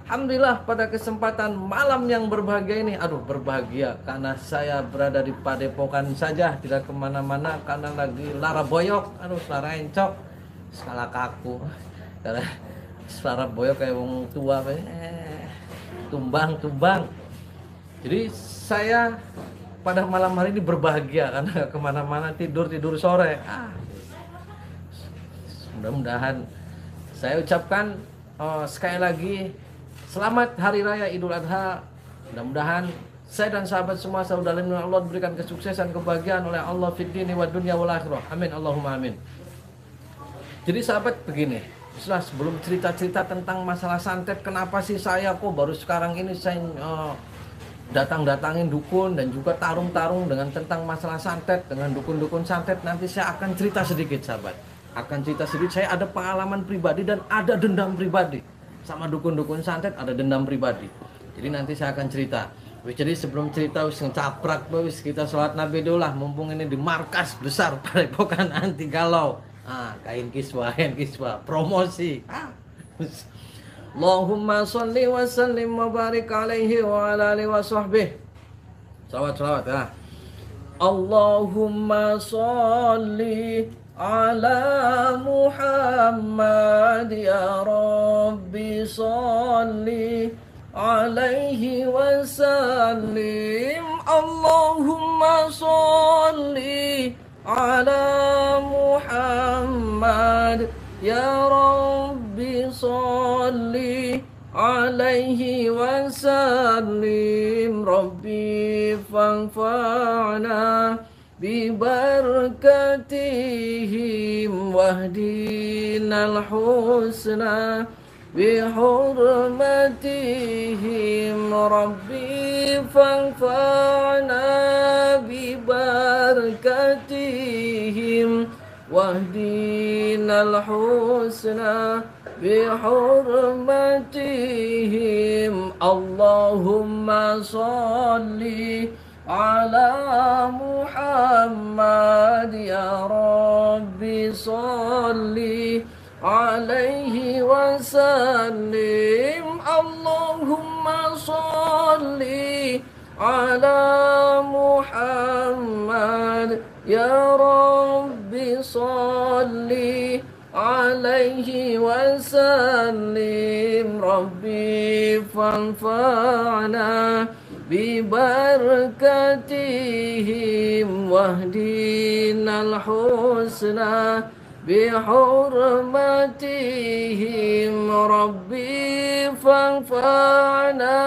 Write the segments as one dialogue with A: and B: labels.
A: Alhamdulillah pada kesempatan malam yang berbahagia ini, aduh berbahagia karena saya berada di Padepokan saja, tidak kemana-mana karena lagi lara boyok, aduh lara encok, skala kaku, karena lara boyok kayak wong tua, tumbang tumbang. Jadi saya pada malam hari ini berbahagia karena kemana-mana tidur tidur sore. Mudah-mudahan saya ucapkan sekali lagi selamat Hari Raya Idul Adha. Mudah-mudahan saya dan sahabat semua selalu dalam lindungan Allah, diberikan kesuksesan, kebahagiaan oleh Allah fid dini wa dunya wal akhirah. Amin Allahumma amin. Jadi sahabat begini, setelah sebelum cerita-cerita tentang masalah santet, kenapa sih saya kok baru sekarang ini saya datang-datangin dukun dan juga tarung-tarung dengan tentang masalah santet dengan dukun-dukun santet, nanti saya akan cerita sedikit sahabat. Akan cerita sedikit, saya ada pengalaman pribadi dan ada dendam pribadi. Sama dukun-dukun santet ada dendam pribadi. Jadi nanti saya akan cerita. Jadi sebelum cerita wis ngecaprak wis kita sholat Nabi dulu lah, mumpung ini di markas besar Padepokan anti galau. Kain kiswah promosi. Allahumma sholli wa sallim wa barik alaihi wa ala alihi wa sahbihi. Salawat ya. Allahumma sholli ala Muhammad ya Rabbi sholli alaihi wa sallim. Allahumma sholli ala Muhammad ya Rabbi sholli alaihi wa sallim. Rabbi fanfa'na bibarakatihim wahdinal husna bihurmatihim. Rabbi fanfa'na bibarakatihim wahdinal husna bihurmatihim. Allahumma sholli ala Muhammad ya Rabbi sholli alaihi wa sallim. Allahumma sholli ala Muhammad ya Rabbi sholli alaihi wa sallim. Rabbi fanfa'na bibarakatihim wahdinal husna bihurmatihim. Rabbi fanfa'na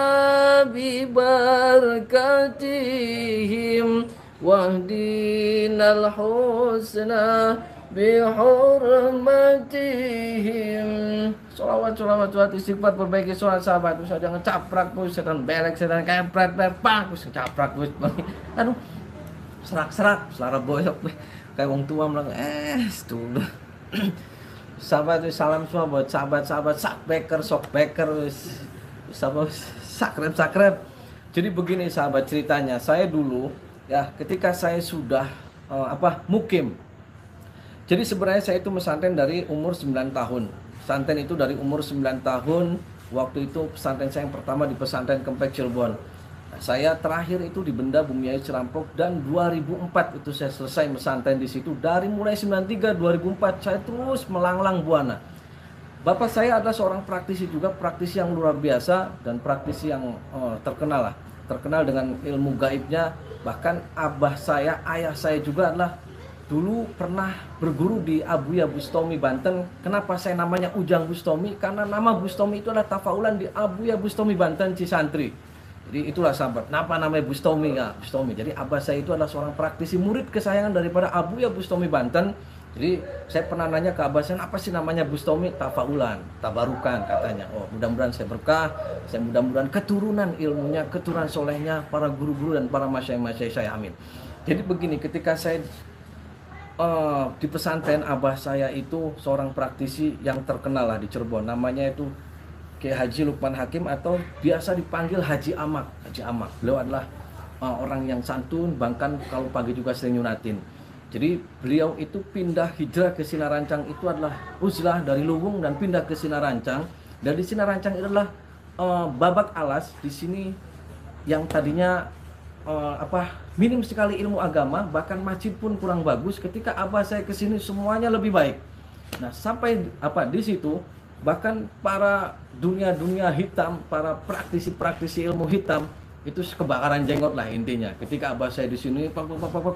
A: bibarakatihim wahdinal husna bihurmatihim. Sholawat istighfar, perbaiki sholat sahabat. Usah jangan caprak tuh, setan belek, setan kempret, pak, usah caprak tuh. Aduh, serak selara boyok kayak wong tua bilang dulu. Sahabat, salam semua buat sahabat-sahabat sok beker sahabat sakrep. Jadi begini sahabat ceritanya, saya dulu ya ketika saya sudah mukim. Jadi sebenarnya saya itu pesantren dari umur 9 tahun. Pesantren itu dari umur 9 tahun. Waktu itu pesantren saya yang pertama di pesantren Kempek Cirebon. Nah, saya terakhir itu di Benda Bumiayu Cerampok dan 2004 itu saya selesai pesantren di situ. Dari mulai 93 2004 saya terus melanglang buana. Bapak saya adalah seorang praktisi juga, praktisi yang luar biasa dan praktisi yang terkenal dengan ilmu gaibnya. Bahkan abah saya, ayah saya juga adalah dulu pernah berguru di Abuya Bustomi Banten. Kenapa saya namanya Ujang Bustomi? Karena nama Bustomi itu adalah tafaulan di Abuya Bustomi Banten Cisantri. Jadi itulah sahabat, kenapa namanya Bustomi ya? Bustomi. Jadi abah saya itu adalah seorang praktisi, murid kesayangan daripada Abuya Bustomi Banten. Jadi saya pernah nanya ke abah saya, apa sih namanya Bustomi? Tafaulan, tabarukan katanya. Oh, mudah-mudahan saya berkah, saya mudah-mudahan keturunan ilmunya, keturunan solehnya, para guru-guru dan para masyayikh saya, amin. Jadi begini, ketika saya di pesantren, abah saya itu seorang praktisi yang terkenal lah di Cirebon. Namanya itu Kiai Haji Lukman Hakim atau biasa dipanggil Haji Amak. Beliau adalah orang yang santun, bahkan kalau pagi juga sering nyunatin. Jadi beliau itu pindah hijrah ke Sinarancang itu adalah uzlah dari Luwung dan pindah ke Sinarancang. Dan di Sinarancang itu adalah babak alas di sini yang tadinya minim sekali ilmu agama, bahkan masjid pun kurang bagus. Ketika abah saya ke sini semuanya lebih baik. Nah, sampai di situ bahkan para dunia hitam, para praktisi ilmu hitam itu kebakaran jenggot lah intinya. Ketika abah saya di sini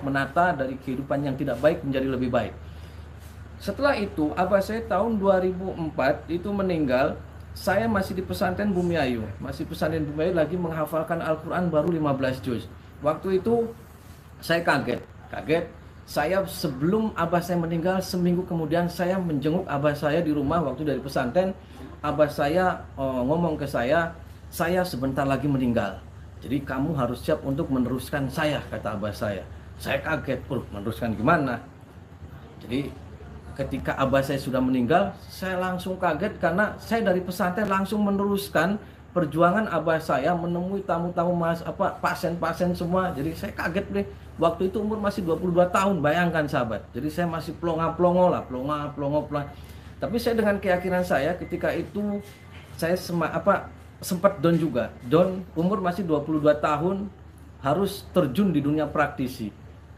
A: menata dari kehidupan yang tidak baik menjadi lebih baik. Setelah itu abah saya tahun 2004 itu meninggal. Saya masih di pesantren Bumiayu, lagi menghafalkan Al-Quran baru 15 juz. Waktu itu saya kaget. Saya sebelum abah saya meninggal, seminggu kemudian saya menjenguk abah saya di rumah waktu dari pesantren. Abah saya ngomong ke saya sebentar lagi meninggal. Jadi kamu harus siap untuk meneruskan saya, kata abah saya. Saya kaget, meneruskan gimana? Jadi ketika abah saya sudah meninggal, saya langsung kaget karena saya dari pesantren langsung meneruskan perjuangan abah saya menemui tamu-tamu pasien-pasien semua. Jadi saya kaget deh. Waktu itu umur masih 22 tahun, bayangkan sahabat. Jadi saya masih plonga-plongo. Tapi saya dengan keyakinan saya ketika itu saya sempat down juga. Down umur masih 22 tahun harus terjun di dunia praktisi.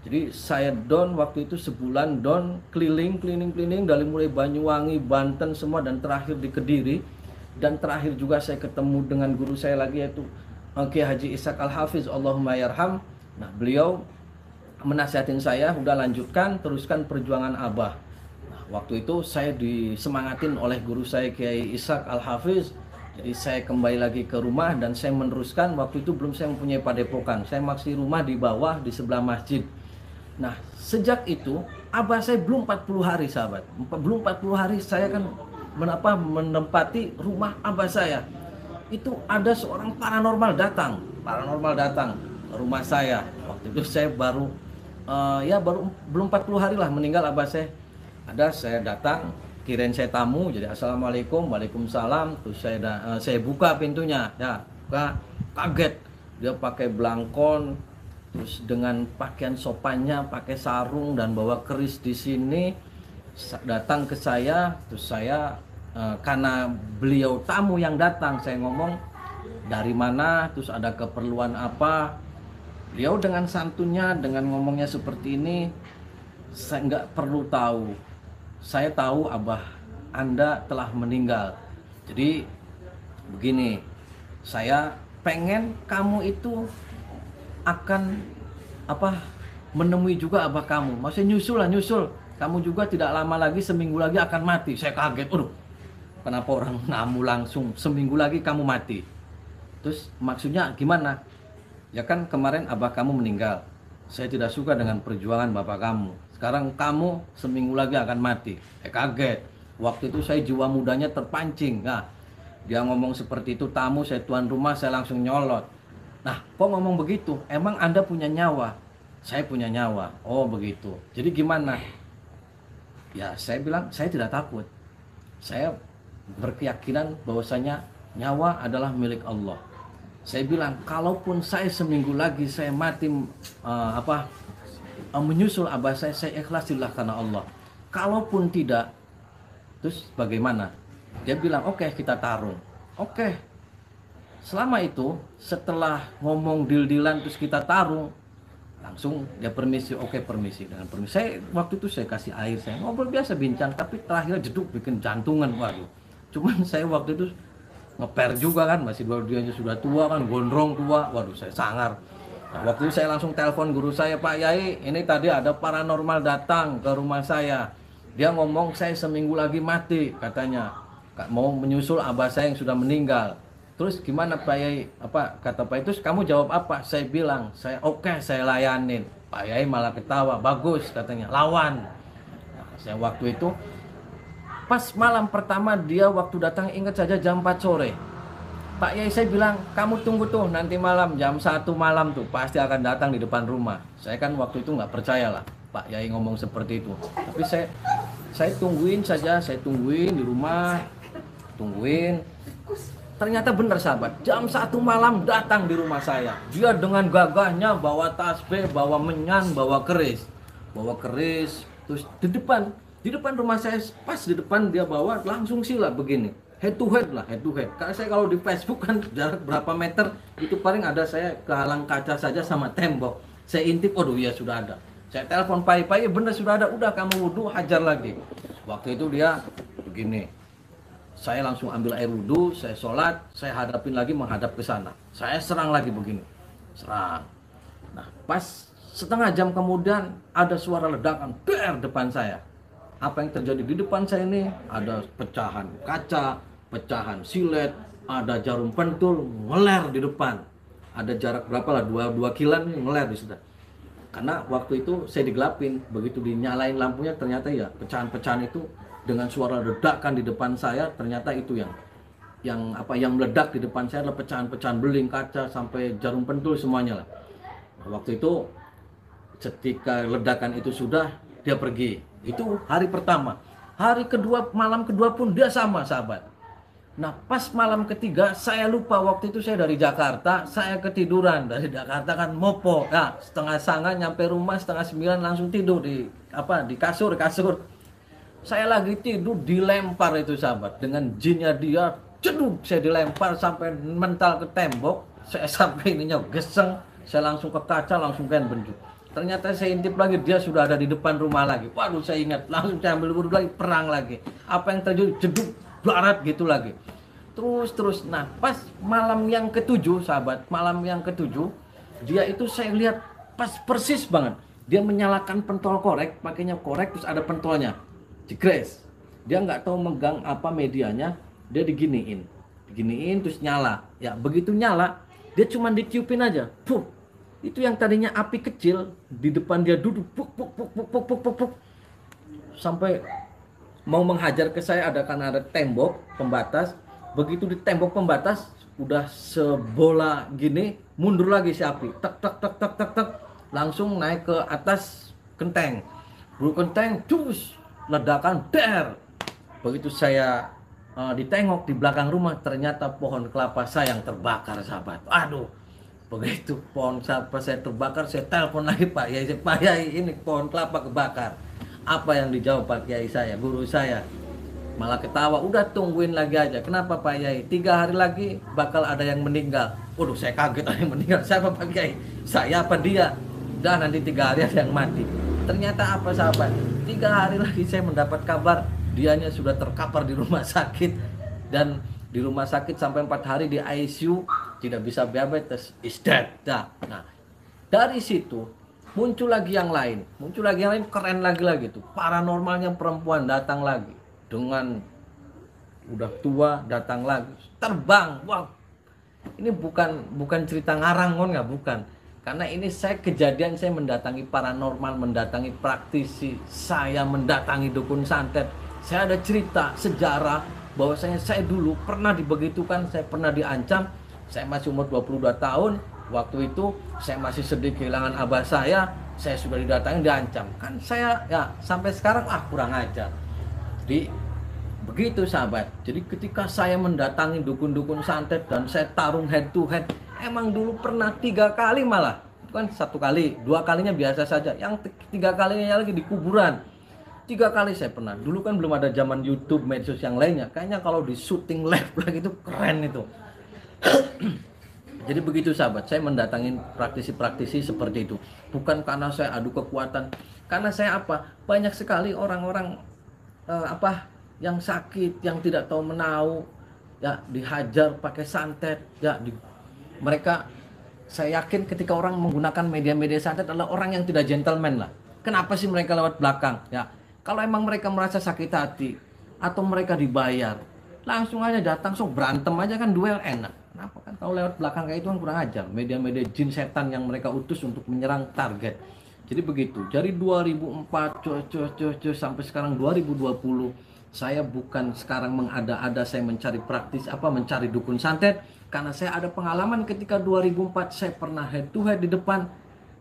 A: Jadi saya down waktu itu sebulan down keliling dari mulai Banyuwangi, Banten semua dan terakhir di Kediri. Dan terakhir juga saya ketemu dengan guru saya lagi yaitu Kiai Haji Ishaq Al-Hafiz Allahumma yarham. Nah, beliau menasihatin saya udah teruskan perjuangan abah. Nah, waktu itu saya disemangatin oleh guru saya Kiai Ishaq Al-Hafiz. Jadi saya kembali lagi ke rumah dan saya meneruskan. Waktu itu belum saya mempunyai padepokan. Saya masih rumah di bawah di sebelah masjid. Nah, sejak itu abah saya belum 40 hari sahabat. Belum 40 hari saya kan menempati rumah abah saya. Itu ada seorang paranormal datang ke rumah saya. Waktu itu saya baru belum 40 hari lah meninggal abah saya. Saya datang, kirain saya tamu, jadi assalamualaikum, waalaikumsalam. Terus saya buka pintunya, kaget. Dia pakai belangkon, terus dengan pakaian sopannya, pakai sarung dan bawa keris di sini, datang ke saya. Terus saya karena beliau tamu yang datang, saya ngomong dari mana, terus ada keperluan apa. Beliau dengan santunnya, dengan ngomongnya seperti ini, saya nggak perlu tahu. Saya tahu abah Anda telah meninggal. Jadi begini, saya pengen kamu itu akan menemui juga abah kamu. Maksudnya nyusul. Kamu juga tidak lama lagi, seminggu lagi akan mati. Saya kaget. Kenapa orang namu langsung seminggu lagi kamu mati? Terus maksudnya gimana? Ya kan kemarin abah kamu meninggal. Saya tidak suka dengan perjuangan bapak kamu. Sekarang kamu seminggu lagi akan mati. Saya kaget. Waktu itu saya jiwa mudanya terpancing. Nah, dia ngomong seperti itu, tamu, saya tuan rumah, saya langsung nyolot. Nah, kok ngomong begitu? Emang Anda punya nyawa? Saya punya nyawa. Oh begitu. Jadi gimana? Ya saya bilang saya tidak takut. Saya berkeyakinan bahwasanya nyawa adalah milik Allah. Saya bilang kalaupun saya seminggu lagi saya mati menyusul abah saya ikhlasilah karena Allah. Kalaupun tidak, terus bagaimana? Dia bilang oke, kita tarung. Oke. Selama itu setelah ngomong deal-dealan terus kita tarung, langsung dia permisi. Oke, permisi. Dengan permisi saya waktu itu saya kasih air, saya ngobrol biasa bincang, tapi terakhir jeduk bikin jantungan. Waduh. Cuman saya waktu itu ngeper juga kan, masih dia sudah tua kan, gondrong tua. Waduh, saya sangar. Nah, waktu itu saya langsung telepon guru saya, Pak Yai, ini tadi ada paranormal datang ke rumah saya. Dia ngomong saya seminggu lagi mati katanya. Mau menyusul abah saya yang sudah meninggal. Terus gimana Pak Yai? Kata Pak itu kamu jawab apa? Saya bilang, oke, saya layanin. Pak Yai malah ketawa, bagus katanya, lawan. Nah, saya waktu itu pas malam pertama dia waktu datang, ingat saja jam 4 sore. Pak Yai saya bilang, kamu tunggu tuh nanti malam jam 1 malam tuh pasti akan datang di depan rumah. Saya kan waktu itu nggak percaya lah Pak Yai ngomong seperti itu. Tapi saya tungguin saja, saya tungguin di rumah, tungguin. Ternyata benar sahabat, jam 1 malam datang di rumah saya. Dia dengan gagahnya bawa tasbih, bawa menyan, bawa keris. Terus di depan rumah saya, pas di depan dia bawa langsung sila begini. head to head lah, head to head. Karena saya kalau di Facebook kan jarak berapa meter itu paling ada saya kehalang kaca saja sama tembok. Saya intip, aduh ya sudah ada. Saya telepon Pai, bener sudah ada, udah kamu wudhu hajar lagi. Waktu itu dia begini, saya langsung ambil air wudhu, saya sholat, saya hadapin lagi menghadap ke sana. Saya serang lagi begini, serang. Nah pas setengah jam kemudian ada suara ledakan, der depan saya. Apa yang terjadi di depan saya ini? Ada pecahan kaca, pecahan silet, ada jarum pentul ngeler di depan. Ada jarak berapa lah, 2 kilan ngeler di situ. Karena waktu itu saya digelapin, begitu dinyalain lampunya ternyata ya pecahan-pecahan itu dengan suara ledakan di depan saya, ternyata itu yang meledak di depan saya adalah pecahan-pecahan beling kaca sampai jarum pentul semuanya lah. Waktu itu ketika ledakan itu sudah, dia pergi. Itu hari pertama. Hari kedua, malam kedua pun dia sama, sahabat. Nah pas malam ketiga saya lupa, waktu itu saya dari Jakarta, saya ketiduran. Dari Jakarta kan mopo, nah, setengah sanga nyampe rumah setengah 9 langsung tidur di kasur. Saya lagi tidur dilempar itu sahabat, dengan jinnya dia ceduk, saya dilempar sampai mental ke tembok. Saya sampai ininya geseng, saya langsung ke kaca, langsung kan benjuk. Ternyata saya intip lagi, dia sudah ada di depan rumah lagi. Waduh saya ingat, langsung saya ambil wudhu lagi, perang lagi. Apa yang terjadi, jeduk barat gitu lagi. Terus. Nah pas malam yang ketujuh sahabat, malam yang ketujuh, dia itu saya lihat pas persis banget. Dia menyalakan pentol korek, pakainya korek terus ada pentolnya. Jegres. Dia nggak tahu megang apa medianya, dia diginiin terus nyala. Ya begitu nyala, dia cuma ditiupin aja. Puh. Itu yang tadinya api kecil di depan dia duduk puk, sampai mau menghajar ke saya, karena ada tembok pembatas. Begitu di tembok pembatas udah sebola gini, mundur lagi si api, tek, langsung naik ke atas genteng. Bulu genteng cus, ledakan der. Begitu saya ditengok di belakang rumah, ternyata pohon kelapa saya yang terbakar sahabat. Aduh, begitu pohon kelapa saya terbakar, saya telepon lagi Pak Yai, ini pohon kelapa kebakar. Apa yang dijawab Pak Yai saya, guru saya? Malah ketawa, udah tungguin lagi aja. Kenapa Pak Yai? 3 hari lagi bakal ada yang meninggal. Waduh saya kaget, ada yang meninggal. Siapa Pak Yai? Saya apa dia? Udah nanti 3 hari ada yang mati. Ternyata apa sahabat? 3 hari lagi saya mendapat kabar dianya sudah terkapar di rumah sakit. Dan di rumah sakit sampai 4 hari di ICU, tidak bisa diabetes, is dead. Nah, dari situ muncul lagi yang lain, keren lagi tuh. Paranormalnya perempuan datang lagi, dengan udah tua datang lagi, terbang. Wah, ini bukan cerita ngarang nggak, bukan. Karena ini kejadian saya mendatangi paranormal, mendatangi praktisi, saya mendatangi dukun santet. Saya ada cerita sejarah bahwasanya saya dulu pernah dibegitukan, saya pernah diancam. Saya masih umur 22 tahun. Waktu itu saya masih sedih kehilangan abah saya sudah didatangi, diancam. Kan saya ya sampai sekarang kurang ajar. Jadi begitu sahabat. Jadi ketika saya mendatangi dukun-dukun santet dan saya tarung head to head, emang dulu pernah 3 kali malah. Itu kan 1 kali, 2 kalinya biasa saja. Yang 3 kalinya lagi di kuburan. 3 kali saya pernah. Dulu kan belum ada zaman YouTube, medsos yang lainnya. Kayaknya kalau di syuting live lagi itu keren itu. Jadi begitu sahabat, saya mendatangi praktisi-praktisi seperti itu. Bukan karena saya adu kekuatan, karena saya banyak sekali orang-orang yang sakit, yang tidak tahu menau, ya dihajar pakai santet, ya mereka, saya yakin ketika orang menggunakan media-media santet adalah orang yang tidak gentleman lah. Kenapa sih mereka lewat belakang? Ya, kalau emang mereka merasa sakit hati atau mereka dibayar, langsung aja datang, berantem aja kan, duel enak. Kenapa kan kalau lewat belakang kayak itu kan kurang ajar. Media-media jin setan yang mereka utus untuk menyerang target. Jadi begitu. Dari 2004 sampai sekarang 2020, saya bukan sekarang mengada-ada saya mencari mencari dukun santet, karena saya ada pengalaman ketika 2004 saya pernah head to head di depan,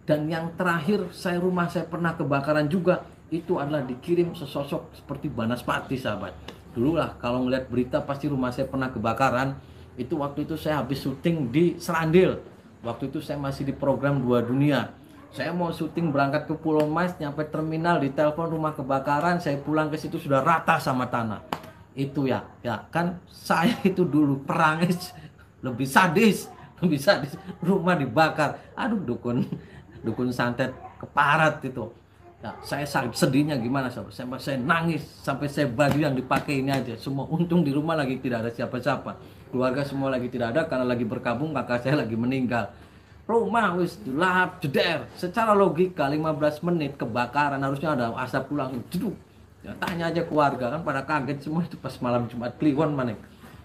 A: dan yang terakhir rumah saya pernah kebakaran juga. Itu adalah dikirim sesosok seperti Banaspati sahabat. Dulu lah kalau ngeliat berita pasti rumah saya pernah kebakaran. Itu waktu itu saya habis syuting di Serandil. Waktu itu saya masih di program 2 Dunia. Saya mau syuting berangkat ke Pulau Mas, nyampe terminal ditelepon rumah kebakaran, saya pulang ke situ sudah rata sama tanah. Itu ya, ya kan saya itu dulu perangnya lebih sadis, lebih sadis. Rumah dibakar. Aduh, dukun dukun santet keparat itu. Ya, saya sedihnya gimana sampai saya nangis, sampai saya baju yang dipakai ini aja semua. Untung di rumah lagi tidak ada siapa-siapa, keluarga semua lagi tidak ada karena lagi berkabung, kakak saya lagi meninggal. Rumah wis lahap jeder. Secara logika 15 menit kebakaran harusnya ada asap pulang jeduk. Ya, tanya aja keluarga kan pada kaget semua itu pas malam Jumat Kliwon mana.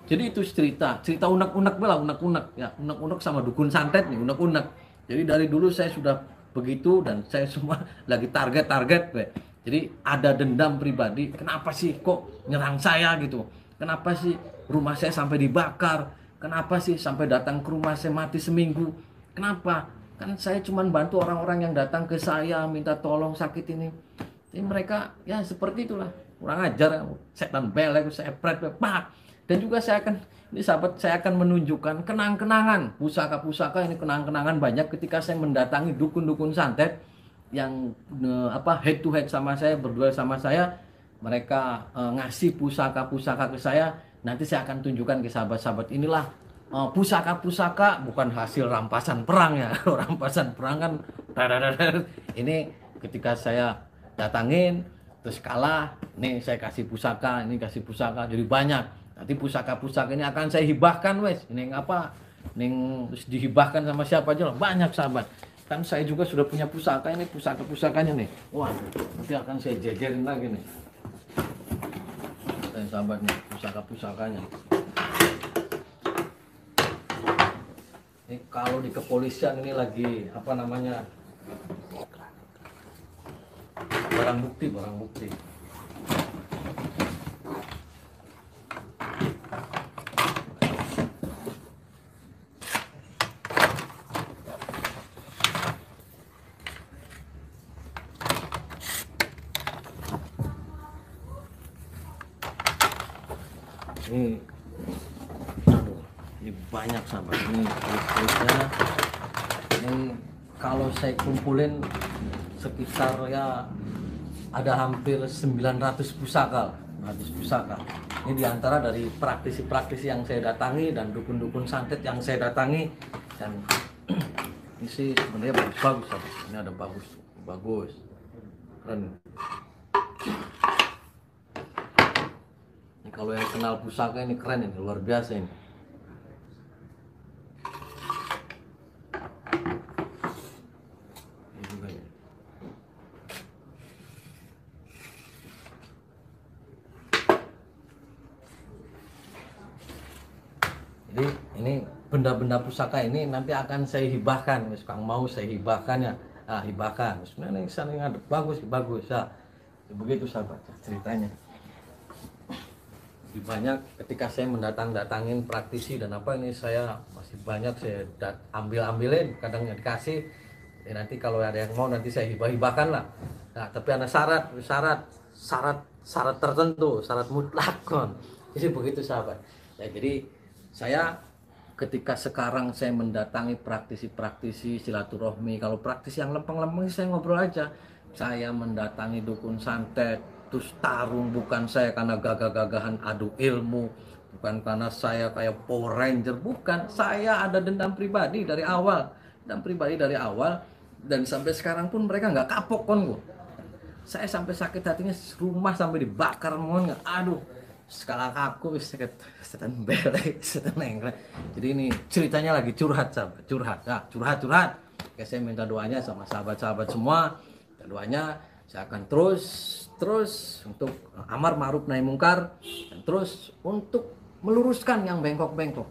A: Jadi itu cerita unek-unek bela, unek-unek ya, unek-unek sama dukun santet nih, unek-unek. Jadi dari dulu saya sudah begitu dan saya semua lagi target-target be. Jadi ada dendam pribadi, kenapa sih kok nyerang saya gitu? Kenapa sih rumah saya sampai dibakar? Kenapa sih sampai datang ke rumah saya mati seminggu? Kenapa? Kan saya cuma bantu orang-orang yang datang ke saya minta tolong sakit ini. Jadi mereka ya seperti itulah, kurang ajar, setan belek, saya pret, pak. Dan juga saya akan, ini sahabat, saya akan menunjukkan kenang-kenangan, pusaka-pusaka ini kenang-kenangan banyak ketika saya mendatangi dukun-dukun santet yang head to head sama saya, berduel sama saya. Mereka ngasih pusaka-pusaka ke saya. Nanti saya akan tunjukkan ke sahabat-sahabat, inilah pusaka-pusaka bukan hasil rampasan perang ya. Rampasan perang kan ini ketika saya datangin terus kalah, nih saya kasih pusaka, ini kasih pusaka jadi banyak. Nanti pusaka-pusaka ini akan saya hibahkan wes. Ini apa? Nih dihibahkan sama siapa aja lah, banyak sahabat. Kan saya juga sudah punya pusaka, ini pusaka-pusakanya nih. Wah, nanti akan saya jejerin lagi nih. Dan sahabat nih, pusaka-pusakanya. Ini kalau di kepolisian ini lagi apa namanya? Barang bukti. Ini, aduh, ini banyak sahabat. Ini tulisnya. Ini kalau saya kumpulin sekitar ya ada hampir 900 pusaka. 900 pusaka. Ini diantara dari praktisi-praktisi yang saya datangi dan dukun-dukun santet yang saya datangi. Dan ini sih sebenarnya bagus. Ini ada bagus, keren. Ini kalau yang kenal pusaka ini keren, ini luar biasa ini. Jadi ini benda-benda pusaka ini nanti akan saya hibahkan, Kang mau saya hibahkan ya, hibahkan. Sebenarnya ini saling ada bagus ya. Begitu sahabat ceritanya. Lebih banyak ketika saya datangin praktisi dan apa ini saya masih banyak saya ambilin, kadang dikasih. Ya, nanti kalau ada yang mau nanti saya hibahkan lah. Nah, tapi ada syarat tertentu, syarat mutlak kon. Jadi begitu sahabat. Ya, jadi saya ketika sekarang saya mendatangi praktisi silaturahmi, kalau praktisi yang lempeng-lempeng saya ngobrol aja. Saya mendatangi dukun santet, terus tarung bukan saya karena gagah-gagahan adu ilmu, bukan karena saya kayak Power Ranger, bukan. Saya ada dendam pribadi dari awal, dan sampai sekarang pun mereka nggak kapok kon gua. Saya sampai sakit hatinya, rumah sampai dibakar mohon nggak, aduh. Skala aku sakit setan belek, setan engklek. Jadi ini ceritanya lagi curhat sahabat, curhat. Oke, saya minta doanya sama sahabat-sahabat semua. Doanya saya akan terus untuk amar ma'ruf nahi mungkar, dan terus untuk meluruskan yang bengkok-bengkok.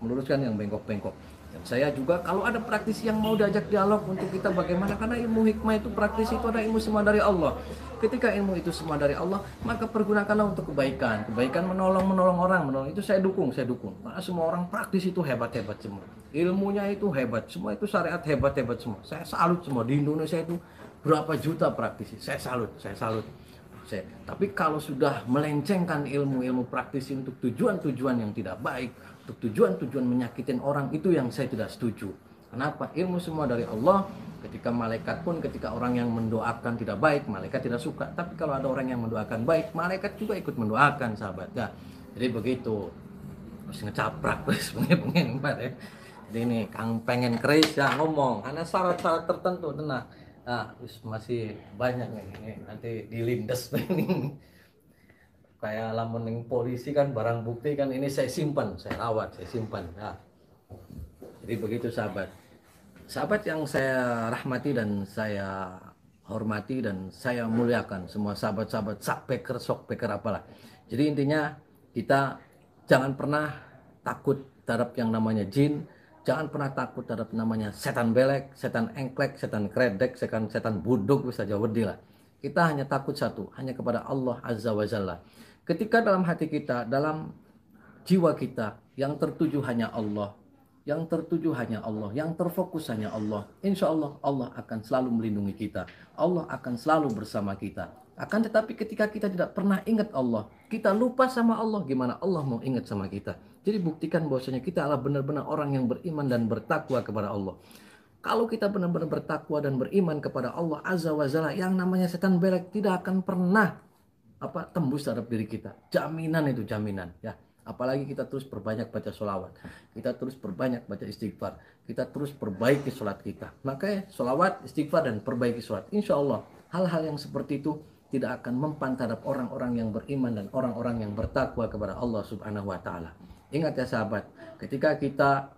A: Dan saya juga kalau ada praktisi yang mau diajak dialog untuk kita bagaimana, karena ilmu hikmah itu, praktisi itu ada ilmu semua dari Allah. Ketika ilmu itu semua dari Allah, maka pergunakanlah untuk kebaikan, menolong orang, itu saya dukung. Karena semua orang praktis itu hebat semua, ilmunya itu hebat, semua itu syariat hebat semua. Saya salut semua di Indonesia itu berapa juta praktisi, saya salut. Tapi kalau sudah melencengkan ilmu praktisi untuk tujuan-tujuan yang tidak baik, untuk tujuan-tujuan menyakitin orang, itu yang saya tidak setuju. Kenapa? Ilmu semua dari Allah. Ketika malaikat pun, ketika orang yang mendoakan tidak baik, malaikat tidak suka. Tapi kalau ada orang yang mendoakan baik, malaikat juga ikut mendoakan sahabat. Ya. Jadi begitu, terus ngecaprak terus pengen ya. Jadi ini Kang pengen keris ya ngomong, karena syarat-syarat tertentu tenang. Nah, terus masih banyak nih, ini nanti dilindas ini. Kayak lamun ning polisi kan barang bukti kan ini saya simpan, saya rawat, saya simpan. Nah, jadi begitu sahabat. Sahabat yang saya rahmati dan saya hormati dan saya muliakan semua sahabat-sahabat sakpeker, sokpeker apalah. Jadi intinya kita jangan pernah takut terhadap yang namanya jin, jangan pernah takut terhadap namanya setan belek, setan engklek, setan kredek, setan buduk bisa jauh lah. Kita hanya takut satu, hanya kepada Allah Azza wa Jalla. Ketika dalam hati kita, dalam jiwa kita yang tertuju hanya Allah, yang tertuju hanya Allah, yang terfokus hanya Allah, insya Allah Allah akan selalu melindungi kita, Allah akan selalu bersama kita. Akan tetapi ketika kita tidak pernah ingat Allah, kita lupa sama Allah, gimana Allah mau ingat sama kita? Jadi buktikan bahwasanya kita adalah benar-benar orang yang beriman dan bertakwa kepada Allah. Kalau kita benar-benar bertakwa dan beriman kepada Allah Azza wa Jalla, yang namanya setan belek tidak akan pernah tembus terhadap diri kita. Jaminan itu, jaminan ya. Apalagi kita terus perbanyak baca sholawat, kita terus perbanyak baca istighfar, kita terus perbaiki sholat kita. Makanya sholawat, istighfar, dan perbaiki sholat. Insya Allah hal-hal yang seperti itu tidak akan mempan terhadap orang-orang yang beriman dan orang-orang yang bertakwa kepada Allah Subhanahu wa Ta'ala. Ingat ya sahabat, ketika kita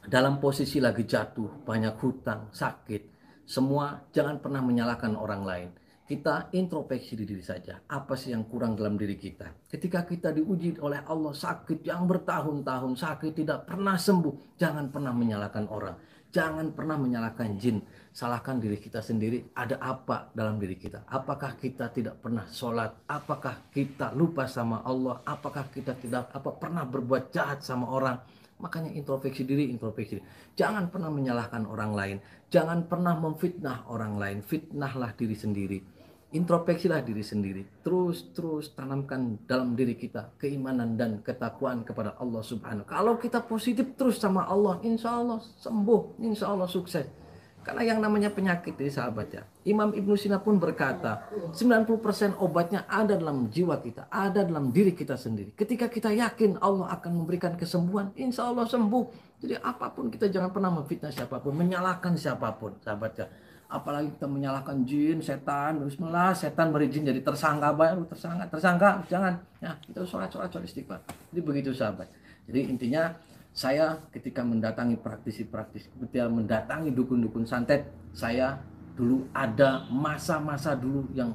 A: dalam posisi lagi jatuh, banyak hutang, sakit, semua jangan pernah menyalahkan orang lain. Kita introspeksi diri saja. Apa sih yang kurang dalam diri kita? Ketika kita diuji oleh Allah sakit yang bertahun-tahun, sakit tidak pernah sembuh, jangan pernah menyalahkan orang. Jangan pernah menyalahkan jin. Salahkan diri kita sendiri. Ada apa dalam diri kita? Apakah kita tidak pernah sholat? Apakah kita lupa sama Allah? Apakah kita tidak pernah berbuat jahat sama orang? Makanya introspeksi diri, introspeksi diri. Jangan pernah menyalahkan orang lain. Jangan pernah memfitnah orang lain. Fitnahlah diri sendiri. Introspeksilah diri sendiri. Terus tanamkan dalam diri kita keimanan dan ketakwaan kepada Allah Subhanahu. Kalau kita positif terus sama Allah, insya Allah sembuh, insya Allah sukses. Karena yang namanya penyakit ini sahabat ya, Imam Ibnu Sina pun berkata 90% obatnya ada dalam jiwa kita, ada dalam diri kita sendiri. Ketika kita yakin Allah akan memberikan kesembuhan, insya Allah sembuh. Jadi apapun kita jangan pernah memfitnah siapapun, menyalahkan siapapun sahabat ya. Apalagi kita menyalahkan jin, setan, bismillah, setan berizin jadi tersangka, baru tersangka, jangan. Ya, kita sholat istighfar. Jadi begitu sahabat. Jadi intinya saya ketika mendatangi praktisi-praktisi, ketika mendatangi dukun-dukun santet, saya dulu ada masa-masa dulu yang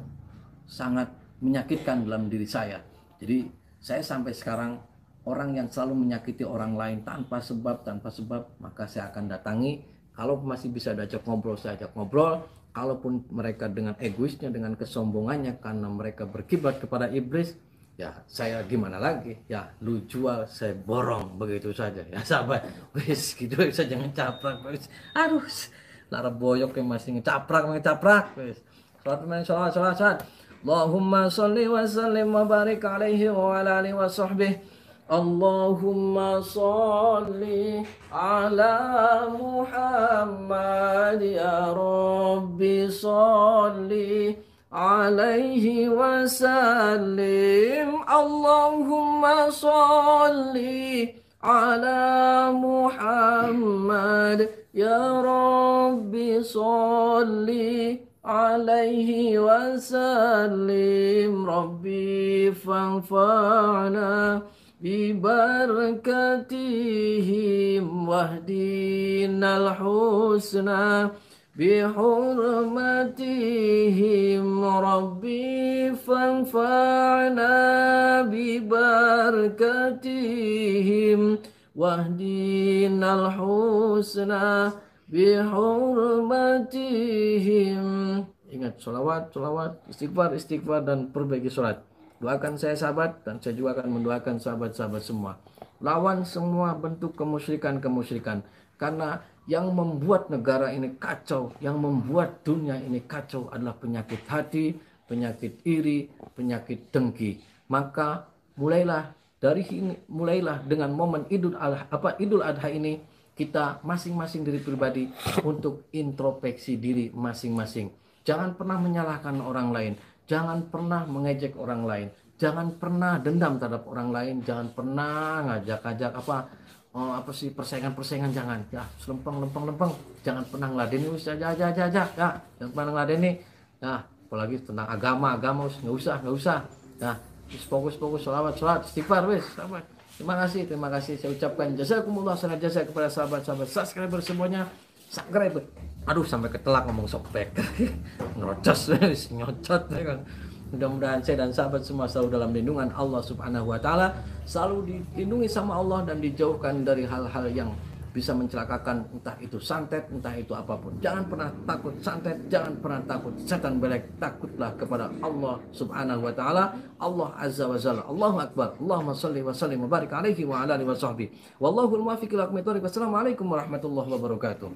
A: sangat menyakitkan dalam diri saya. Jadi saya sampai sekarang orang yang selalu menyakiti orang lain tanpa sebab, maka saya akan datangi. Kalau masih bisa diajak ngobrol, saya ajak ngobrol. Kalaupun mereka dengan egoisnya, dengan kesombongannya, karena mereka berkiblat kepada iblis, ya saya gimana lagi? Ya lu jual, saya borong, begitu saja. Ya sahabat, wis gitu saja, jangan caprak. Wis. Aduh, lara boyok yang masih ngecaprak. Wis. Salat. Allahumma sholli wa sallim wa barik alaihi wa ala alihi wa sahbihi. Allahumma sholli ala Muhammad ya Rabbi sholli alaihi wasallim. Allahumma sholli ala Muhammad ya Rabbi sholli alaihi wasallim. Rabbi fanfa'na bibarakatihim wahdinal husna bihurmatihim. Rabbi fanfa'na bibarakatihim wahdinal husna bihurmatihim. Ingat, sholawat, istighfar, dan perbaiki sholat. Doakan saya sahabat, dan saya juga akan mendoakan sahabat-sahabat semua. Lawan semua bentuk kemusyrikan. Karena yang membuat negara ini kacau, yang membuat dunia ini kacau adalah penyakit hati, penyakit iri, penyakit dengki. Maka mulailah dengan momen Idul Adha ini, kita masing-masing diri pribadi untuk introspeksi diri masing-masing. Jangan pernah menyalahkan orang lain. Jangan pernah mengejek orang lain. Jangan pernah dendam terhadap orang lain, jangan pernah ngajak-ngajak apa sih persaingan-persaingan, jangan. Ya, lempeng, jangan pernah ngeladenin wis aja ya. Jangan pernah ngeladenin. Nah, apalagi tentang agama wis nggak usah. Nah, wis fokus sholawat, istighfar wis. Terima kasih saya ucapkan jazakumullah khairan jasa kepada sahabat-sahabat subscriber semuanya. Subscriber. Aduh, sampai ketelak ngomong sopek. Ngerocos wis, nyocot ya kan. Mudah-mudahan saya dan sahabat semua selalu dalam lindungan Allah Subhanahu wa taala, selalu dilindungi sama Allah dan dijauhkan dari hal-hal yang bisa mencelakakan, entah itu santet, entah itu apapun. Jangan pernah takut santet, jangan pernah takut setan belek. Takutlah kepada Allah Subhanahu wa taala, Allah Azza wa Jalla. Allahu akbar. Allahumma shalli wa sallim wa barik alaihi wa ala alihi wa sahbihi. Wallahu al-muwaffiq ila aqwamit thoriq. Wassalamualaikum warahmatullahi wabarakatuh.